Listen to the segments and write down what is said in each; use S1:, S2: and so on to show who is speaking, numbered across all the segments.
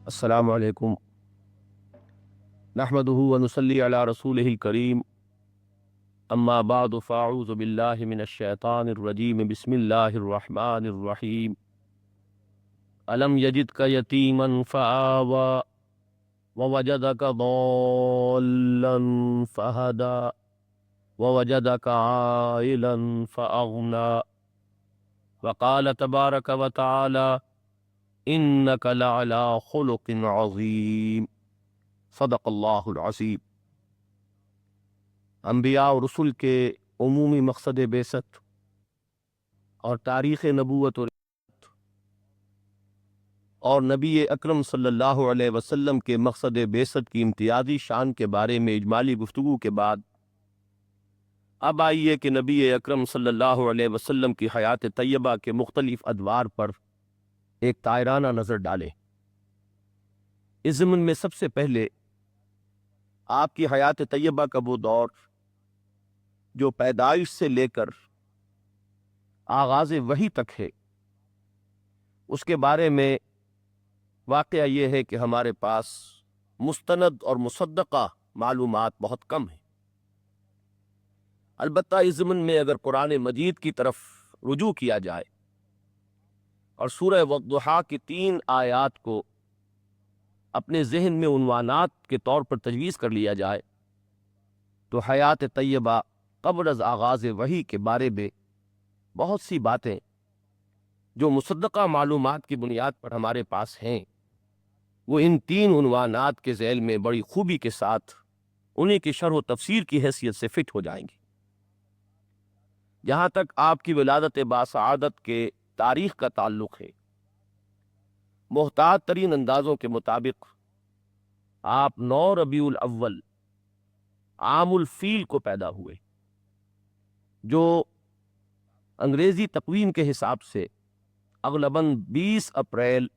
S1: السلام علیکم نحمده ونصلی علی رسوله الکریم اما بعد فاعوذ باللہ من الشیطان الرجیم بسم اللہ الرحمن الرحیم الم یجدک یتیما فآوی ووجدک ضالا فہدی ووجدک عائلا فأغنی وقال تبارک وتعالی انک لعلی خلق عظیم صدق اللہ العظیم۔ انبیاء اور رسل کے عمومی مقصد بعثت اور تاریخ نبوت اور نبی اکرم صلی اللہ علیہ وسلم کے مقصد بعثت کی امتیازی شان کے بارے میں اجمالی گفتگو کے بعد اب آئیے کہ نبی اکرم صلی اللہ علیہ وسلم کی حیات طیبہ کے مختلف ادوار پر ایک طائرانہ نظر ڈالیں۔ اس ضمن میں سب سے پہلے آپ کی حیات طیبہ کا وہ دور جو پیدائش سے لے کر آغاز وحی تک ہے، اس کے بارے میں واقعہ یہ ہے کہ ہمارے پاس مستند اور مصدقہ معلومات بہت کم ہیں۔ البتہ اس ضمن میں اگر قرآن مجید کی طرف رجوع کیا جائے اور سورہ والضحیٰ کی 3 آیات کو اپنے ذہن میں عنوانات کے طور پر تجویز کر لیا جائے تو حیات طیبہ قبل از آغاز وحی کے بارے میں بہت سی باتیں جو مصدقہ معلومات کی بنیاد پر ہمارے پاس ہیں، وہ ان 3 عنوانات کے ذیل میں بڑی خوبی کے ساتھ انہیں کی شرح و تفسیر کی حیثیت سے فٹ ہو جائیں گی۔ جہاں تک آپ کی ولادت باسعادت کے تاریخ کا تعلق ہے، محتاط ترین اندازوں کے مطابق آپ 9 ربیع الاول عام الفیل کو پیدا ہوئے، جو انگریزی تقویم کے حساب سے اغلباً 20 اپریل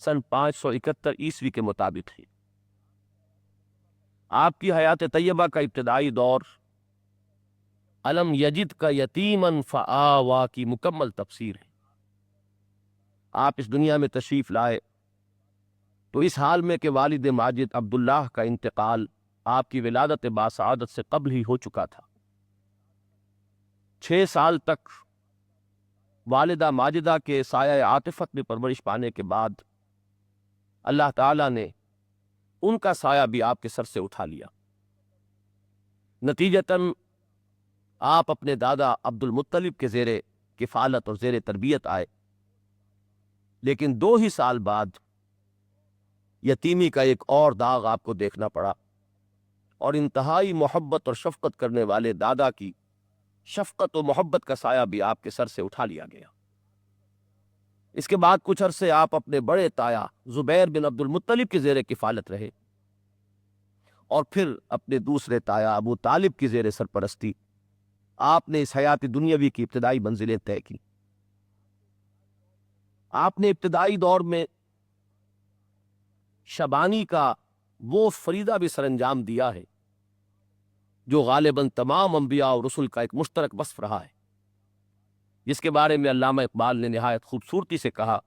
S1: سن 571 عیسوی کے مطابق ہے۔ آپ کی حیات طیبہ کا ابتدائی دور الم یجد کا یتیما فآوی کی مکمل تفسیر ہے۔ آپ اس دنیا میں تشریف لائے تو اس حال میں کہ والد ماجد عبداللہ کا انتقال آپ کی ولادت باسعادت سے قبل ہی ہو چکا تھا۔ 6 سال تک والدہ ماجدہ کے سایہ عاطفت میں پرورش پانے کے بعد اللہ تعالیٰ نے ان کا سایہ بھی آپ کے سر سے اٹھا لیا۔ نتیجتاً آپ اپنے دادا عبد المطلب کے زیر کفالت اور زیر تربیت آئے، لیکن 2 ہی سال بعد یتیمی کا ایک اور داغ آپ کو دیکھنا پڑا اور انتہائی محبت اور شفقت کرنے والے دادا کی شفقت و محبت کا سایہ بھی آپ کے سر سے اٹھا لیا گیا۔ اس کے بعد کچھ عرصے آپ اپنے بڑے تایا زبیر بن عبد المطلب کے زیر کفالت رہے اور پھر اپنے دوسرے تایا ابو طالب کی زیر سرپرستی آپ نے اس حیات دنیاوی کی ابتدائی منزلیں طے کی۔ آپ نے ابتدائی دور میں شبانی کا وہ فریضہ بھی سر انجام دیا ہے جو غالباً تمام انبیاء اور رسل کا ایک مشترک وصف رہا ہے، جس کے بارے میں علامہ اقبال نے نہایت خوبصورتی سے کہا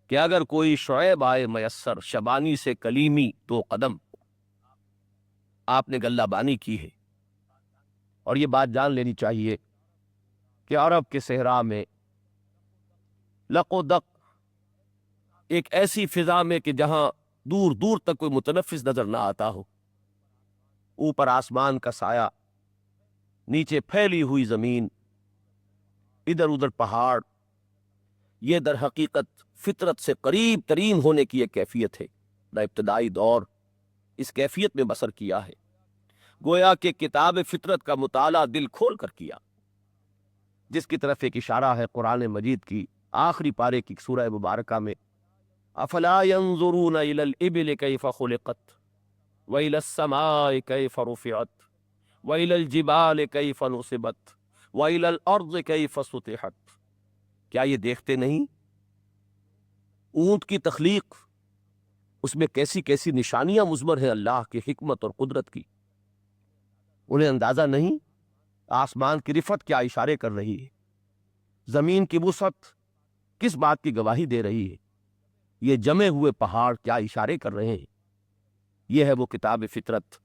S1: کہ اگر کوئی شعیب آئے میسر شبانی سے کلیمی تو قدم، آپ نے گلہ بانی کی ہے۔ اور یہ بات جان لینی چاہیے کہ عرب کے صحرا میں لق و دق ایک ایسی فضا میں کہ جہاں دور دور تک کوئی متنفس نظر نہ آتا ہو، اوپر آسمان کا سایہ، نیچے پھیلی ہوئی زمین، ادھر ادھر پہاڑ، یہ در حقیقت فطرت سے قریب ترین ہونے کی ایک کیفیت ہے۔ نہ ابتدائی دور اس کیفیت میں بسر کیا ہے، گویا کہ کتاب فطرت کا مطالعہ دل کھول کر کیا، جس کی طرف ایک اشارہ ہے قرآن مجید کی آخری پارے کی سورہ مبارکہ میں، افلا ينظرون الى الابل كيف خلقت والى السماء كيف رفعت والى الجبال كيف نصبت والى الارض كيف سطحت۔ کیا یہ دیکھتے نہیں اونٹ کی تخلیق، اس میں کیسی کیسی نشانیاں مضمر ہیں اللہ کی حکمت اور قدرت کی؟ انہیں اندازہ نہیں آسمان کی رفعت کیا اشارے کر رہی ہے، زمین کی وسعت کس بات کی گواہی دے رہی ہے؟ یہ جمے ہوئے پہاڑ کیا اشارے کر رہے ہیں؟ یہ ہے وہ کتاب فطرت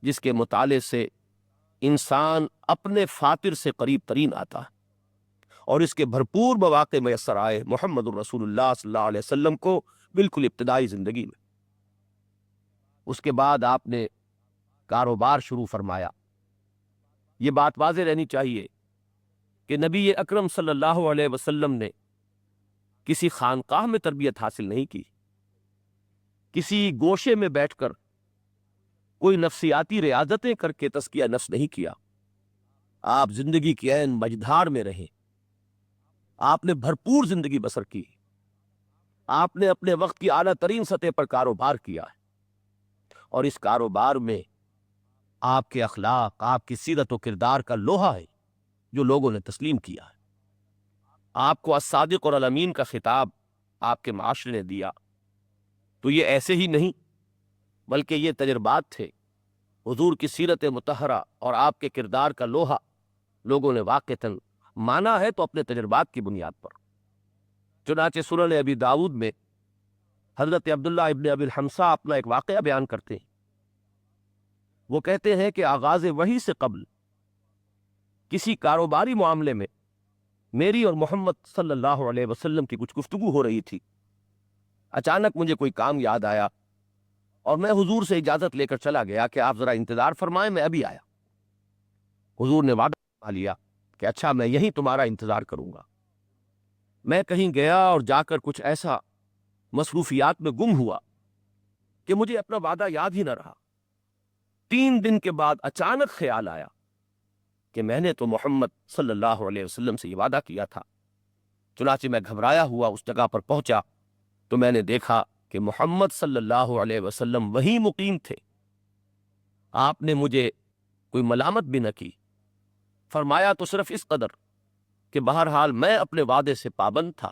S1: جس کے مطالعے سے انسان اپنے فاطر سے قریب ترین آتا ہے، اور اس کے بھرپور مواقع میسر آئے محمد الرسول اللہ صلی اللہ علیہ وسلم کو بالکل ابتدائی زندگی میں۔ اس کے بعد آپ نے کاروبار شروع فرمایا۔ یہ بات واضح رہنی چاہیے کہ نبی اکرم صلی اللہ علیہ وسلم نے کسی خانقاہ میں تربیت حاصل نہیں کی، کسی گوشے میں بیٹھ کر کوئی نفسیاتی ریاضتیں کر کے تزکیہ نفس نہیں کیا۔ آپ زندگی کی عین مجدھار میں رہے، آپ نے بھرپور زندگی بسر کی، آپ نے اپنے وقت کی اعلیٰ ترین سطح پر کاروبار کیا ہے، اور اس کاروبار میں آپ کے اخلاق، آپ کی سیرت و کردار کا لوہا ہے جو لوگوں نے تسلیم کیا ہے۔ آپ کو الصادق اور الامین کا خطاب آپ کے معاشرے نے دیا، تو یہ ایسے ہی نہیں بلکہ یہ تجربات تھے۔ حضور کی سیرت مطہرہ اور آپ کے کردار کا لوہا لوگوں نے واقعتاً مانا ہے تو اپنے تجربات کی بنیاد پر۔ چنانچہ سنن ابی داؤد میں حضرت عبداللہ ابن ابی الحمصہ اپنا ایک واقعہ بیان کرتے ہیں۔ وہ کہتے ہیں کہ آغاز وحی سے قبل کسی کاروباری معاملے میں میری اور محمد صلی اللہ علیہ وسلم کی کچھ گفتگو ہو رہی تھی۔ اچانک مجھے کوئی کام یاد آیا اور میں حضور سے اجازت لے کر چلا گیا کہ آپ ذرا انتظار فرمائیں، میں ابھی آیا۔ حضور نے وعدہ فرما لیا کہ اچھا میں یہیں تمہارا انتظار کروں گا۔ میں کہیں گیا اور جا کر کچھ ایسا مصروفیات میں گم ہوا کہ مجھے اپنا وعدہ یاد ہی نہ رہا۔ 3 دن کے بعد اچانک خیال آیا کہ میں نے تو محمد صلی اللہ علیہ وسلم سے یہ وعدہ کیا تھا۔ چنانچہ میں گھبرایا ہوا اس جگہ پر پہنچا تو میں نے دیکھا کہ محمد صلی اللہ علیہ وسلم وہیں مقیم تھے۔ آپ نے مجھے کوئی ملامت بھی نہ کی، فرمایا تو صرف اس قدر کہ بہرحال میں اپنے وعدے سے پابند تھا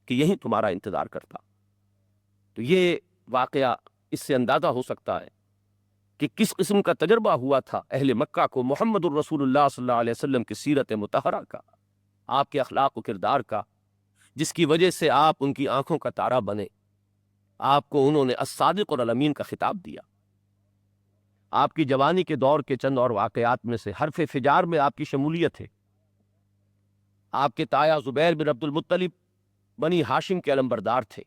S1: کہ یہیں تمہارا انتظار کرتا۔ تو یہ واقعہ اس سے اندازہ ہو سکتا ہے کہ کس قسم کا تجربہ ہوا تھا اہل مکہ کو محمد الرسول اللہ صلی اللہ علیہ وسلم کی سیرت مطہرہ کا، آپ کے اخلاق و کردار کا، جس کی وجہ سے آپ ان کی آنکھوں کا تارا بنے۔ آپ کو انہوں نے الصادق اور الامین کا خطاب دیا۔ آپ کی جوانی کے دور کے چند اور واقعات میں سے حرف فجار میں آپ کی شمولیت ہے۔ آپ کے تایا زبیر بن عبد المطلب بنی ہاشم کے علمبردار تھے،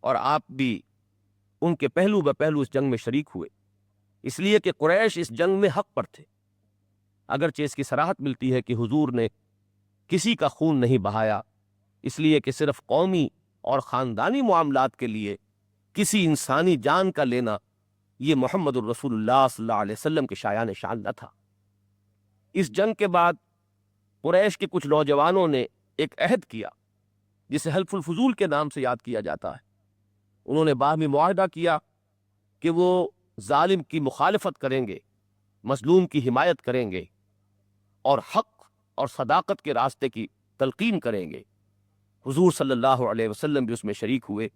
S1: اور آپ بھی ان کے پہلو بہ پہلو اس جنگ میں شریک ہوئے، اس لیے کہ قریش اس جنگ میں حق پر تھے۔ اگرچہ اس کی صراحت ملتی ہے کہ حضور نے کسی کا خون نہیں بہایا، اس لیے کہ صرف قومی اور خاندانی معاملات کے لیے کسی انسانی جان کا لینا یہ محمد الرسول اللہ صلی اللہ علیہ وسلم کے شایان شان نہ تھا۔ اس جنگ کے بعد قریش کے کچھ نوجوانوں نے ایک عہد کیا جسے حلف الفضول کے نام سے یاد کیا جاتا ہے۔ انہوں نے باہمی معاہدہ کیا کہ وہ ظالم کی مخالفت کریں گے، مظلوم کی حمایت کریں گے، اور حق اور صداقت کے راستے کی تلقین کریں گے۔ حضور صلی اللہ علیہ وسلم بھی اس میں شریک ہوئے،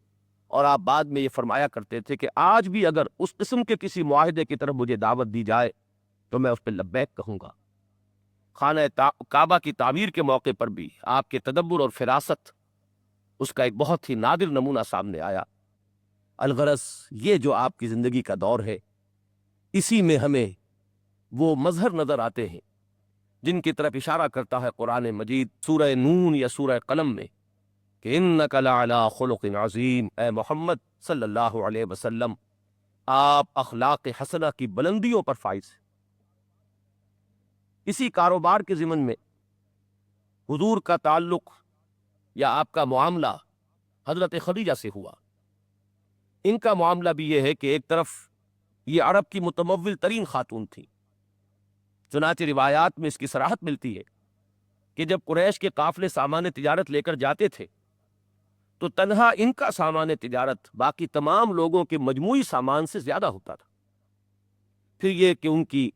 S1: اور آپ بعد میں یہ فرمایا کرتے تھے کہ آج بھی اگر اس قسم کے کسی معاہدے کی طرف مجھے دعوت دی جائے تو میں اس پہ لبیک کہوں گا۔ خانہ کعبہ کی تعمیر کے موقع پر بھی آپ کے تدبر اور فراست اس کا ایک بہت ہی نادر نمونہ سامنے آیا۔ الغرض یہ جو آپ کی زندگی کا دور ہے، اسی میں ہمیں وہ مظہر نظر آتے ہیں جن کی طرف اشارہ کرتا ہے قرآن مجید سورہ نون یا سورہ قلم میں کہ انک لعلی خلق عظیم، اے محمد صلی اللہ علیہ وسلم آپ اخلاق حسنہ کی بلندیوں پر فائز ہیں۔ اسی کاروبار کے ضمن میں حضور کا تعلق یا آپ کا معاملہ حضرت خدیجہ سے ہوا۔ ان کا معاملہ بھی یہ ہے کہ ایک طرف یہ عرب کی متمول ترین خاتون تھی، چنانچہ روایات میں اس کی صراحت ملتی ہے کہ جب قریش کے قافلے سامان تجارت لے کر جاتے تھے تو تنہا ان کا سامان تجارت باقی تمام لوگوں کے مجموعی سامان سے زیادہ ہوتا تھا۔ پھر یہ کہ ان کی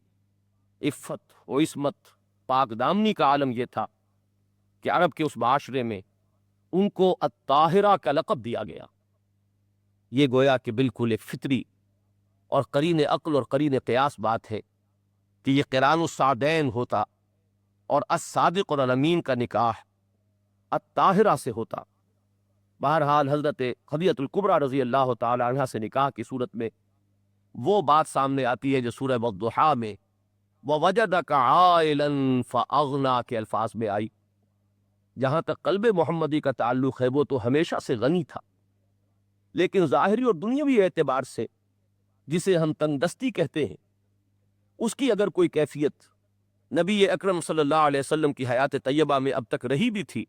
S1: عفت و عصمت، پاک دامنی کا عالم یہ تھا کہ عرب کے اس معاشرے میں ان کو الطاہرہ کا لقب دیا گیا۔ یہ گویا کہ بالکل ایک فطری اور قرین عقل اور قرین قیاس بات ہے کہ یہ قران السعدین ہوتا اور الصادق اور الامین کا نکاح الطاہرہ سے ہوتا، بہرحال حضرت خدیجہ الکبریٰ رضی اللہ تعالی عنہ سے نکاح کی صورت میں وہ بات سامنے آتی ہے جو سورہ والضحیٰ میں وَوَجَدَكَ عَائِلًا فَأَغْنَىٰ کے الفاظ میں آئی۔ جہاں تک قلب محمدی کا تعلق ہے وہ تو ہمیشہ سے غنی تھا، لیکن ظاہری اور دنیاوی اعتبار سے جسے ہم تنگ دستی کہتے ہیں، اس کی اگر کوئی کیفیت نبی اکرم صلی اللہ علیہ وسلم کی حیات طیبہ میں اب تک رہی بھی تھی،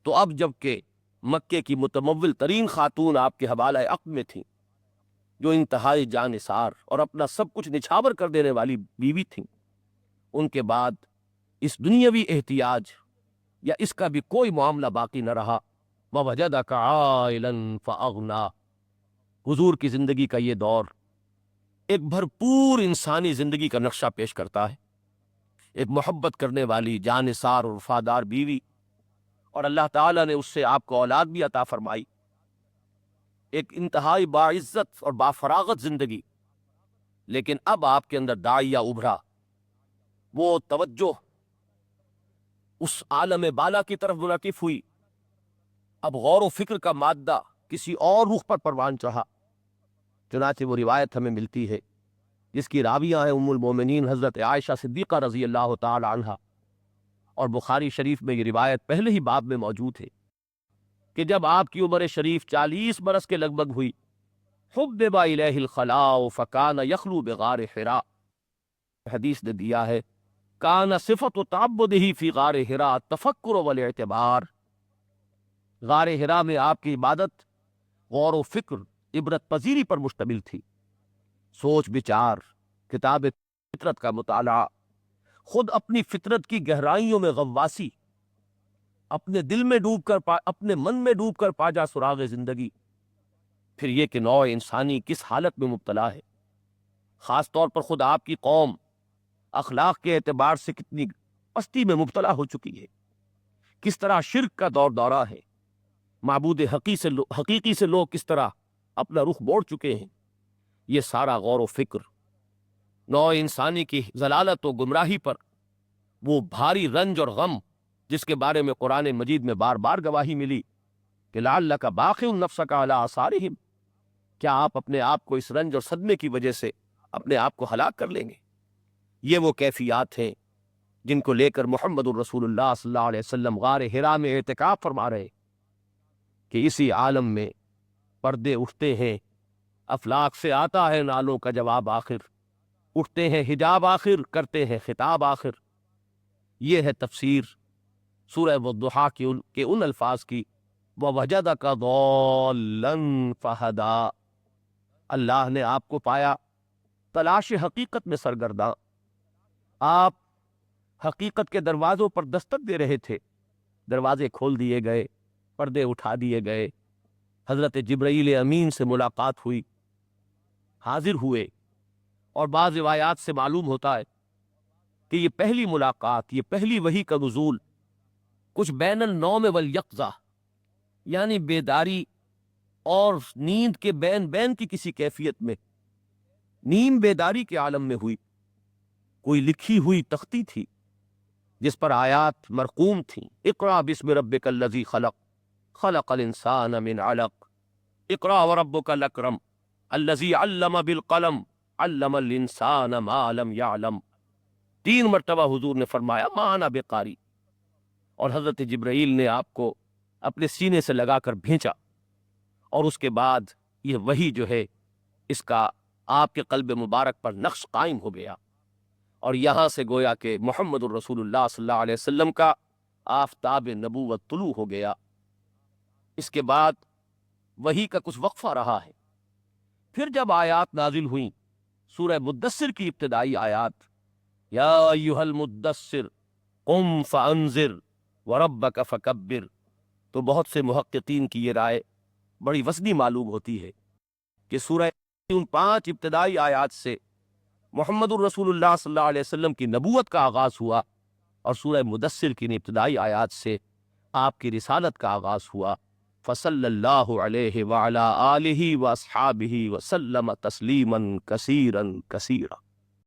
S1: تو اب جب کہ مکے کی متمول ترین خاتون آپ کے حوالہ عقد میں تھیں، جو انتہائی جانثار اور اپنا سب کچھ نچھاور کر دینے والی بیوی تھیں، ان کے بعد اس دنیاوی احتیاج یا اس کا بھی کوئی معاملہ باقی نہ رہا۔ وَوَجَدَكَ عَائِلًا فَأَغْنَىٰ، حضور کی زندگی کا یہ دور ایک بھرپور انسانی زندگی کا نقشہ پیش کرتا ہے۔ ایک محبت کرنے والی جانثار اور وفادار بیوی، اور اللہ تعالیٰ نے اس سے آپ کو اولاد بھی عطا فرمائی۔ ایک انتہائی باعزت اور بافراغت زندگی، لیکن اب آپ کے اندر داعیہ ابھرا، وہ توجہ اس عالم بالا کی طرف منعکف ہوئی۔ اب غور و فکر کا مادہ کسی اور رخ پر پروان چڑھا۔ چنانچہ وہ روایت ہمیں ملتی ہے جس کی راویہ ہیں ام المومنین حضرت عائشہ صدیقہ رضی اللہ تعالی عنہا، اور بخاری شریف میں یہ روایت پہلے ہی باب میں موجود ہے کہ جب آپ کی عمر شریف 40 برس کے لگ بھگ ہوئی، حبب الیہ الخلاء فکان یخلو بغار حراء، حدیث نے دیا ہے کان صفت تعبدہ فی غار حراء تفکر والاعتبار، غار حراء میں آپ کی عبادت غور و فکر، عبرت پذیری پر مشتمل تھی، سوچ بچار، کتاب فطرت کا مطالعہ، خود اپنی فطرت کی گہرائیوں میں غواصی، اپنے دل میں ڈوب کر اپنے من میں ڈوب کر پاجا سراغ زندگی، پھر یہ کہ نوع انسانی کس حالت میں مبتلا ہے، خاص طور پر خود آپ کی قوم اخلاق کے اعتبار سے کتنی پستی میں مبتلا ہو چکی ہے، کس طرح شرک کا دور دورہ ہے، معبود حقیقی سے لوگ کس طرح اپنا رخ موڑ چکے ہیں، یہ سارا غور و فکر نوع انسانی کی ضلالت و گمراہی پر وہ بھاری رنج اور غم جس کے بارے میں قرآن مجید میں بار بار گواہی ملی کہ لعلک باخع نفسک علی آثارہم، کیا آپ اپنے آپ کو اس رنج اور صدمے کی وجہ سے اپنے آپ کو ہلاک کر لیں گے؟ یہ وہ کیفیات ہیں جن کو لے کر محمد الرسول اللہ صلی اللہ علیہ وسلم غار حراء میں اعتکاف فرما رہے کہ اسی عالم میں پردے اٹھتے ہیں، افلاک سے آتا ہے نالوں کا جواب آخر، اٹھتے ہیں حجاب آخر، کرتے ہیں خطاب آخر۔ یہ ہے تفسیر سورہ والضحیٰ کے ان الفاظ کی وَوَجَدَكَ ضَالًّا فَہَدَىٰ، اللہ نے آپ کو پایا تلاش حقیقت میں سرگرداں، آپ حقیقت کے دروازوں پر دستک دے رہے تھے، دروازے کھول دیے گئے، پردے اٹھا دیے گئے، حضرت جبرائیل امین سے ملاقات ہوئی، حاضر ہوئے، اور بعض روایات سے معلوم ہوتا ہے کہ یہ پہلی ملاقات، یہ پہلی وحی کا نزول کچھ بین النوم والیقظہ، یعنی بیداری اور نیند کے بین کی کسی کیفیت میں، نیم بیداری کے عالم میں ہوئی۔ کوئی لکھی ہوئی تختی تھی جس پر آیات مرقوم تھیں، اقرأ بسم ربک الذی خلق، خلق الانسان من علق، اقرأ وربک الاکرم الذی علم بالقلم، علم الانسان ما لم یعلم۔ 3 مرتبہ حضور نے فرمایا ما انا بقاری، اور حضرت جبرائیل نے آپ کو اپنے سینے سے لگا کر بھیجا، اور اس کے بعد یہ وحی جو ہے اس کا آپ کے قلب مبارک پر نقش قائم ہو گیا، اور یہاں سے گویا کہ محمد الرسول اللہ صلی اللہ علیہ وسلم کا آفتاب نبوت طلوع ہو گیا۔ اس کے بعد وحی کا کچھ وقفہ رہا ہے، پھر جب آیات نازل ہوئیں، سورہ مدثر کی ابتدائی آیات یا ایھا المدثر قم فانذر وربک فکبر، تو بہت سے محققین کی یہ رائے بڑی وزنی معلوم ہوتی ہے کہ سورہ ان 5 ابتدائی آیات سے محمد الرسول اللہ صلی اللہ علیہ وسلم کی نبوت کا آغاز ہوا، اور سورہ مدثر کی ابتدائی آیات سے آپ کی رسالت کا آغاز ہوا۔ فصلی اللہ علیہ وعلی آلہ واصحابہ وسلم تسلیما کثیرا کثیرا۔